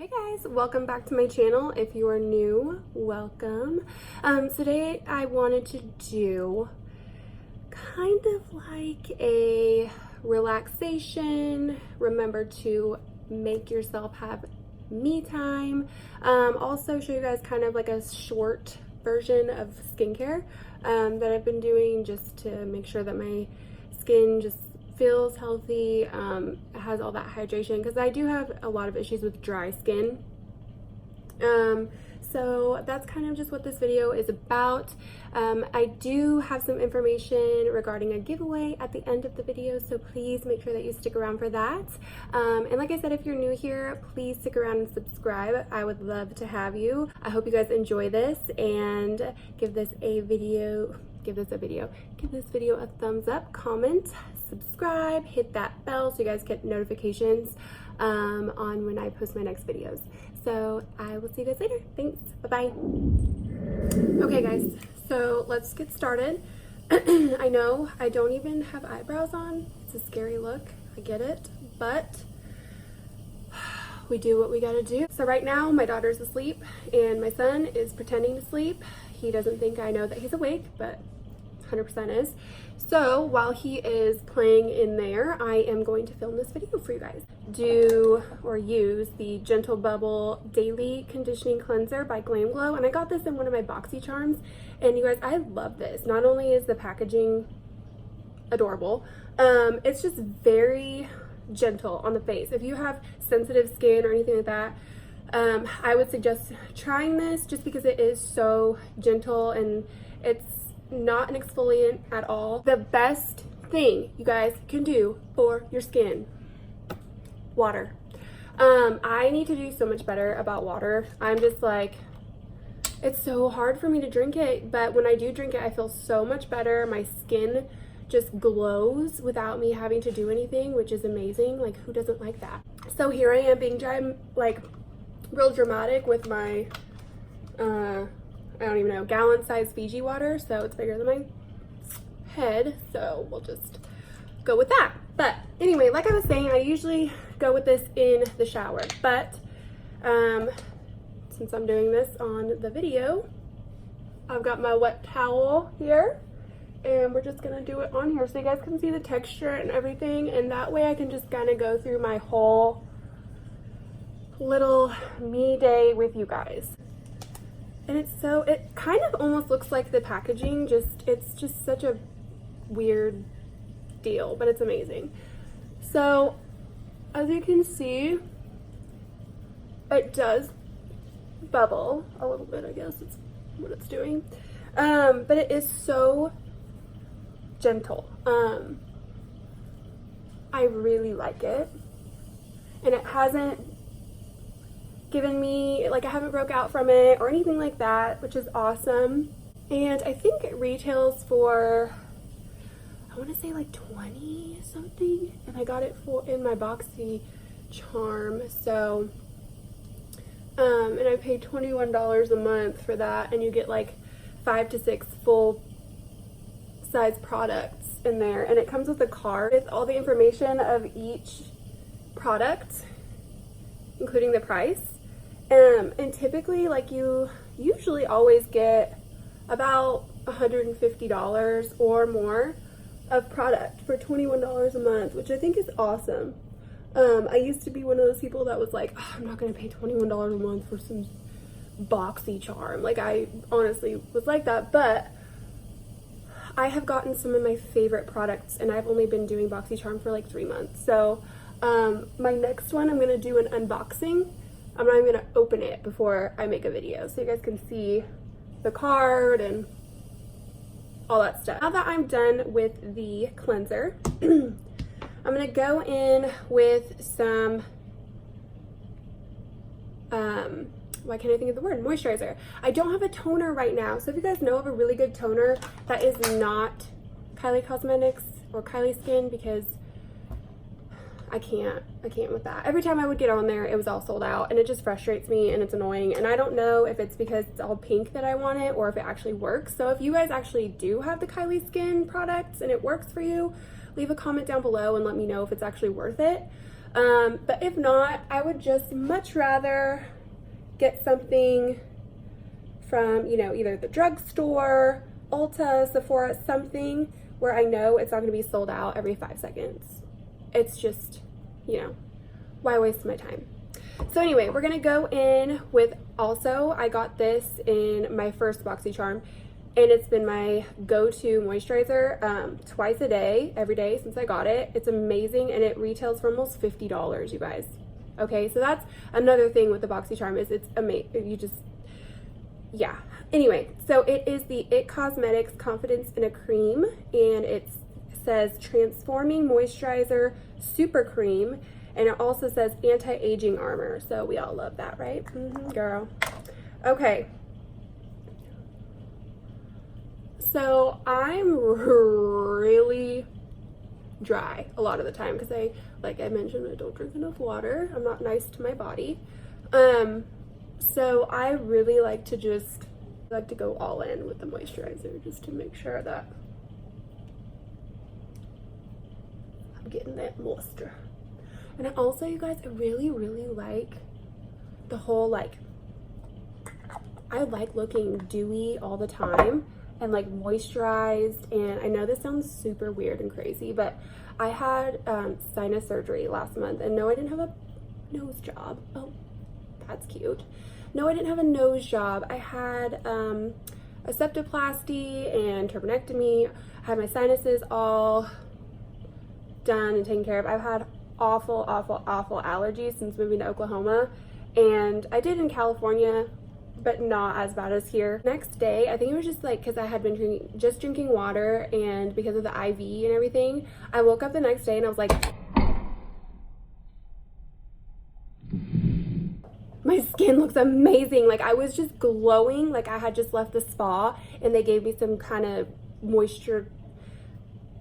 Hey guys, welcome back to my channel. If you are new, welcome. Today I wanted to do kind of like a relaxation, remember to make yourself have me time. Also show you guys kind of like a short version of skincare that I've been doing just to make sure that my skin just feels healthy, has all that hydration, because I do have a lot of issues with dry skin. So that's kind of just what this video is about. I do have some information regarding a giveaway at the end of the video, so please make sure that you stick around for that. And like I said, if you're new here, please stick around and subscribe. I would love to have you. I hope you guys enjoy this and give this video a thumbs up, comment, subscribe, hit that bell so you guys get notifications on when I post my next videos. So I will see you guys later. Thanks. Bye-bye. Okay guys, so let's get started. I know I don't even have eyebrows on. It's a scary look. I get it, but we do what we gotta do. So right now my daughter's asleep and my son is pretending to sleep. He doesn't think I know that he's awake, but 100% is. So while he is playing in there, I am going to film this video for you guys. Use the Gentle Bubble Daily Conditioning Cleanser by GLAMGLOW, and I got this in one of my boxy charms, and you guys, I love this. Not only is the packaging adorable, it's just very gentle on the face. If you have sensitive skin or anything like that, I would suggest trying this just because it is so gentle and it's not an exfoliant at all. The best thing you guys can do for your skin: water. I need to do so much better about water. I'm just like, it's so hard for me to drink it, but when I do drink it, I feel so much better. My skin just glows without me having to do anything, which is amazing. Like, who doesn't like that? So here I am being like real dramatic with my I don't even know, gallon size Fiji water, so it's bigger than my head, so we'll just go with that. But anyway, like I was saying, I usually go with this in the shower, but since I'm doing this on the video, I've got my wet towel here, and we're just gonna do it on here so you guys can see the texture and everything, and that way I can just kind of go through my whole little me day with you guys. And it kind of almost looks like the packaging, it's just such a weird deal, but it's amazing. So as you can see, it does bubble a little bit, I guess it's what it's doing. But it is so gentle. I really like it. And it hasn't given me, like, I haven't broke out from it or anything like that, which is awesome. And I think it retails for, I want to say like 20 something, and I got it in my boxy charm. So and I paid $21 a month for that, and you get like 5 to 6 full size products in there, and it comes with a card with all the information of each product, including the price. And typically, like, you usually always get about $150 or more of product for $21 a month, which I think is awesome. I used to be one of those people that was like, oh, I'm not gonna pay $21 a month for some boxy charm. Like, I honestly was like that, but I have gotten some of my favorite products, and I've only been doing boxy charm for like 3 months. So my next one, I'm gonna do an unboxing. I'm not even gonna open it before I make a video, so you guys can see the card and all that stuff. Now that I'm done with the cleanser, I'm gonna go in with some, why can't I think of the word? Moisturizer. I don't have a toner right now, so if you guys know of a really good toner that is not Kylie Cosmetics or Kylie Skin, because I can't with that. Every time I would get on there, it was all sold out, and it just frustrates me, and it's annoying. And I don't know if it's because it's all pink that I want it, or if it actually works. So if you guys actually do have the Kylie Skin products and it works for you, leave a comment down below and let me know if it's actually worth it. But if not, I would just much rather get something from, you know, either the drugstore, Ulta, Sephora, something where I know it's not going to be sold out every 5 seconds. It's just, you know, why waste my time? So anyway, we're going to go in with, also, I got this in my first BoxyCharm, and it's been my go-to moisturizer twice a day, every day since I got it. It's amazing, and it retails for almost $50, you guys. Okay, so that's another thing with the BoxyCharm is it's amazing. You just, yeah. Anyway, so it is the IT Cosmetics Confidence in a Cream, and it says Transforming Moisturizer Super Cream, and it also says Anti-Aging Armor. So we all love that, right? Girl. Okay. So I'm really dry a lot of the time because like I mentioned, I don't drink enough water. I'm not nice to my body. So I really like to go all in with the moisturizer just to make sure that I'm getting that moisture. And I also, you guys, I really like the whole, like, I like looking dewy all the time and like moisturized. And I know this sounds super weird and crazy, but I had sinus surgery last month, and no, I didn't have a nose job. Oh, that's cute. No, I didn't have a nose job. I had a septoplasty and turbinectomy. I had my sinuses all done and taken care of. I've had awful allergies since moving to Oklahoma, and I did in California, but not as bad as here. Next day, I think it was just like because I had been drinking water, and because of the IV and everything, I woke up the next day and I was like, my skin looks amazing. Like I was just glowing, like I had just left the spa and they gave me some kind of moisture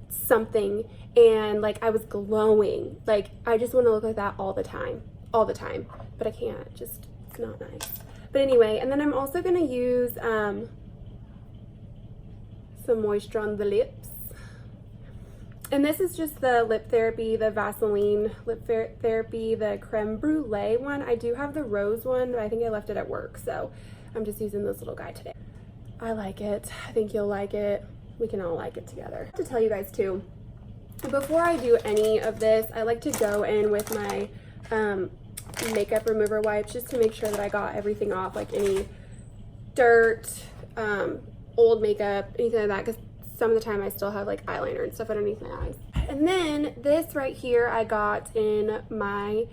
something, and like I was glowing. Like I just want to look like that all the time, but I can't. Just, it's not nice. But anyway, and then I'm also gonna use some moisture on the lips, and this is just the Lip Therapy, the Vaseline Lip Therapy, the Creme Brulee one. I do have the rose one, but I think I left it at work, so I'm just using this little guy today. I like it. I think you'll like it. We can all like it together. I have to tell you guys too, before I do any of this, I like to go in with my makeup remover wipes just to make sure that I got everything off, like any dirt, old makeup, anything like that, because some of the time I still have like eyeliner and stuff underneath my eyes. And then this right here I got in my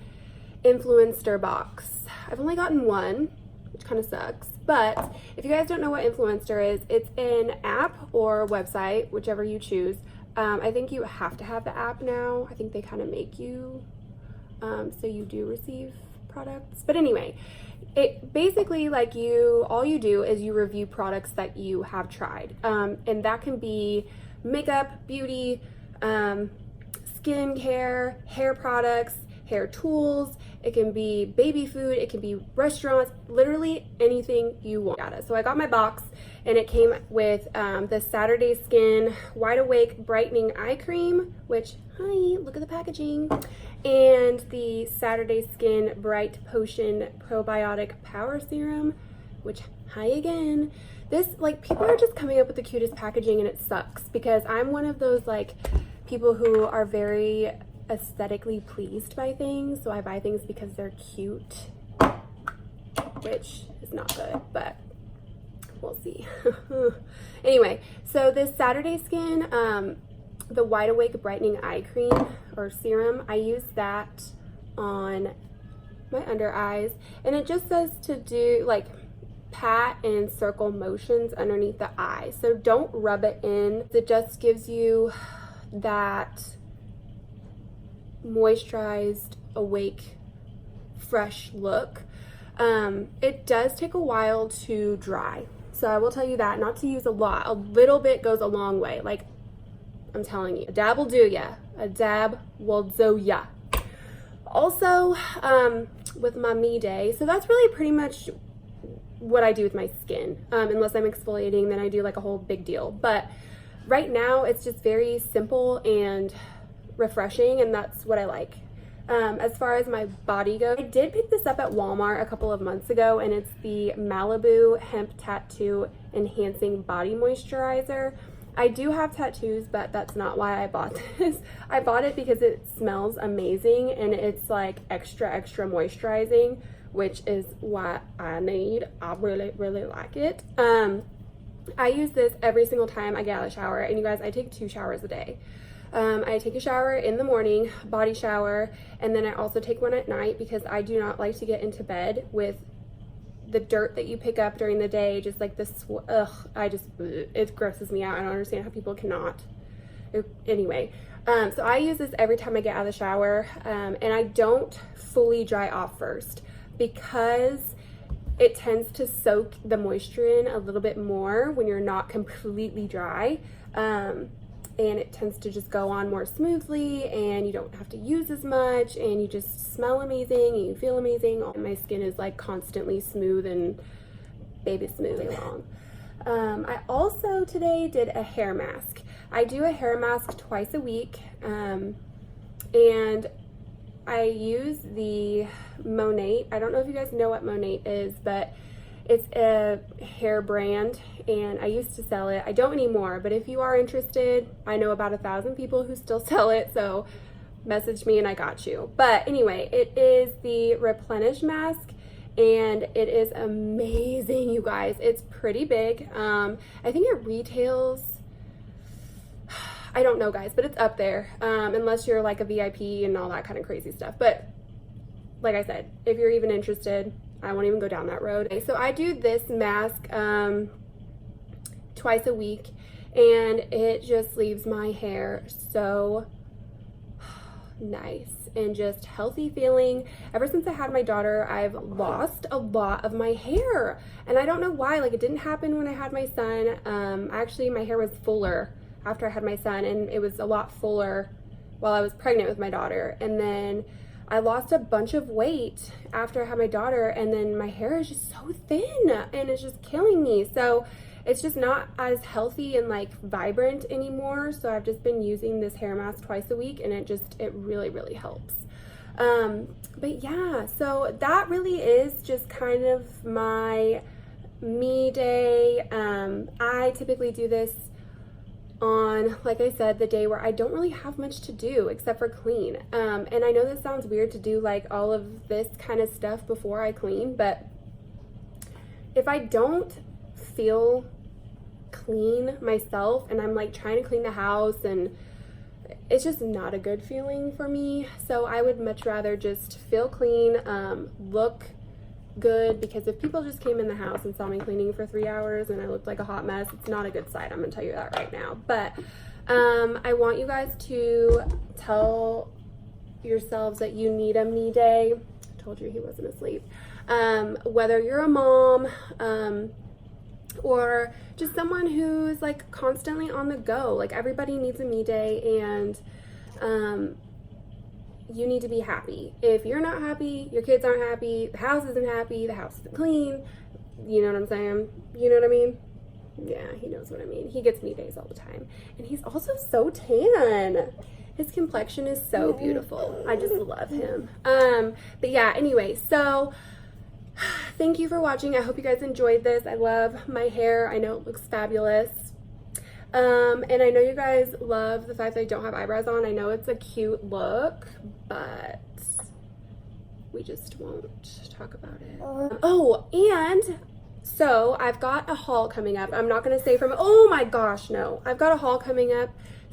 Influencer box. I've only gotten one, which kind of sucks, but if you guys don't know what Influencer is, it's an app or website, whichever you choose. I think you have to have the app now. I think they kind of make you so you do receive products. But anyway, it basically, like, all you do is you review products that you have tried, and that can be makeup, beauty, skincare, hair products, hair tools. It can be baby food, it can be restaurants, literally anything you want. So I got my box, and it came with the Saturday Skin Wide Awake Brightening Eye Cream, which, hi, look at the packaging, and the Saturday Skin Bright Potion Probiotic Power Serum, which, hi again. This, like, people are just coming up with the cutest packaging, and it sucks because I'm one of those, like, people who are very aesthetically pleased by things, so I buy things because they're cute, which is not good, but we'll see. Anyway, so this Saturday Skin, the Wide Awake Brightening Eye Cream or Serum, I use that on my under eyes, and it just says to do, like, pat and circle motions underneath the eye, so don't rub it in. It just gives you that moisturized, awake, fresh look. It does take a while to dry, so I will tell you that, not to use a lot. A little bit goes a long way. Like, I'm telling you, a dab will do ya. A dab will do ya. Also, with my me day, so that's really pretty much what I do with my skin. Unless I'm exfoliating, then I do like a whole big deal. But right now, it's just very simple and refreshing, and that's what I like. As far as my body goes, I did pick this up at Walmart a couple of months ago, and it's the Malibu Hemp Tattoo Enhancing Body Moisturizer. I do have tattoos, but that's not why I bought this. I bought it because it smells amazing, and it's like extra moisturizing, which is what I need. I really like it. I use this every single time I get out of the shower, and you guys, I take 2 showers a day. I take a shower in the morning, body shower, and then I also take one at night because I do not like to get into bed with the dirt that you pick up during the day, just like this. It grosses me out. I don't understand how people cannot. Anyway, so I use this every time I get out of the shower, and I don't fully dry off first because it tends to soak the moisture in a little bit more when you're not completely dry. And it tends to just go on more smoothly, and you don't have to use as much, and you just smell amazing and you feel amazing. My skin is like constantly smooth and baby smooth along. I also today did a hair mask. I do a hair mask twice a week, and I use the Monat. I don't know if you guys know what Monat is, but it's a hair brand, and I used to sell it. I don't anymore, but if you are interested, I know about 1,000 people who still sell it, so message me and I got you. But anyway, it is the Replenish mask, and it is amazing, you guys. It's pretty big. I think it retails, I don't know, guys, but it's up there, unless you're like a VIP and all that kind of crazy stuff. But like I said, if you're even interested, I won't even go down that road. So I do this mask twice a week, and it just leaves my hair so nice and just healthy feeling. Ever since I had my daughter, I've lost a lot of my hair, and I don't know why. Like, it didn't happen when I had my son. Actually, my hair was fuller after I had my son, and it was a lot fuller while I was pregnant with my daughter. And then I lost a bunch of weight after I had my daughter, and then my hair is just so thin, and it's just killing me. So it's just not as healthy and like vibrant anymore. So I've just been using this hair mask twice a week, and it really helps. But yeah, so that really is just kind of my me day. I typically do this on, like I said, the day where I don't really have much to do except for clean. And I know this sounds weird to do like all of this kind of stuff before I clean, but if I don't feel clean myself and I'm like trying to clean the house, and it's just not a good feeling for me. So I would much rather just feel clean, look good, because if people just came in the house and saw me cleaning for 3 hours and I looked like a hot mess, it's not a good sight. I'm gonna tell you that right now. But I want you guys to tell yourselves that you need a me day. I told you he wasn't asleep. Whether you're a mom, or just someone who's like constantly on the go, like everybody needs a me day, and you need to be happy. If you're not happy, your kids aren't happy, the house isn't happy, the house isn't clean. You know what I'm saying? You know what I mean? Yeah, he knows what I mean. He gets me days all the time. And he's also so tan. His complexion is so beautiful. I just love him. But yeah, anyway, so thank you for watching. I hope you guys enjoyed this. I love my hair. I know it looks fabulous. And I know you guys love the fact that I don't have eyebrows on. I know it's a cute look, but we just won't talk about it. Oh, and so I've got a haul coming up. I'm not going to say from, oh my gosh, no. I've got a haul coming up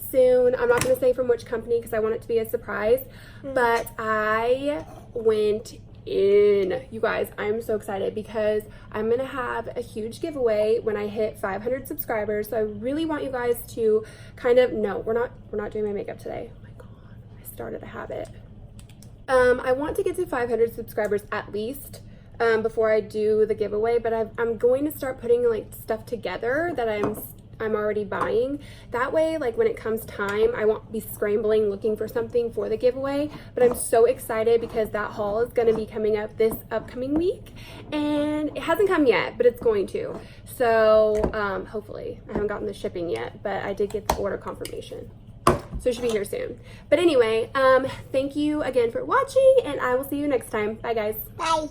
soon. I'm not going to say from which company because I want it to be a surprise, but I went in. You guys, I'm so excited because I'm gonna have a huge giveaway when I hit 500 subscribers. So I really want you guys to kind of, no, we're not doing my makeup today. Oh my god, I started a habit. I want to get to 500 subscribers at least before I do the giveaway, but I'm going to start putting like stuff together that I'm already buying. That way, like when it comes time, I won't be scrambling looking for something for the giveaway. But I'm so excited because that haul is going to be coming up this upcoming week, and it hasn't come yet, but it's going to. So hopefully, I haven't gotten the shipping yet, but I did get the order confirmation. So it should be here soon. But anyway, thank you again for watching, and I will see you next time. Bye, guys. Bye.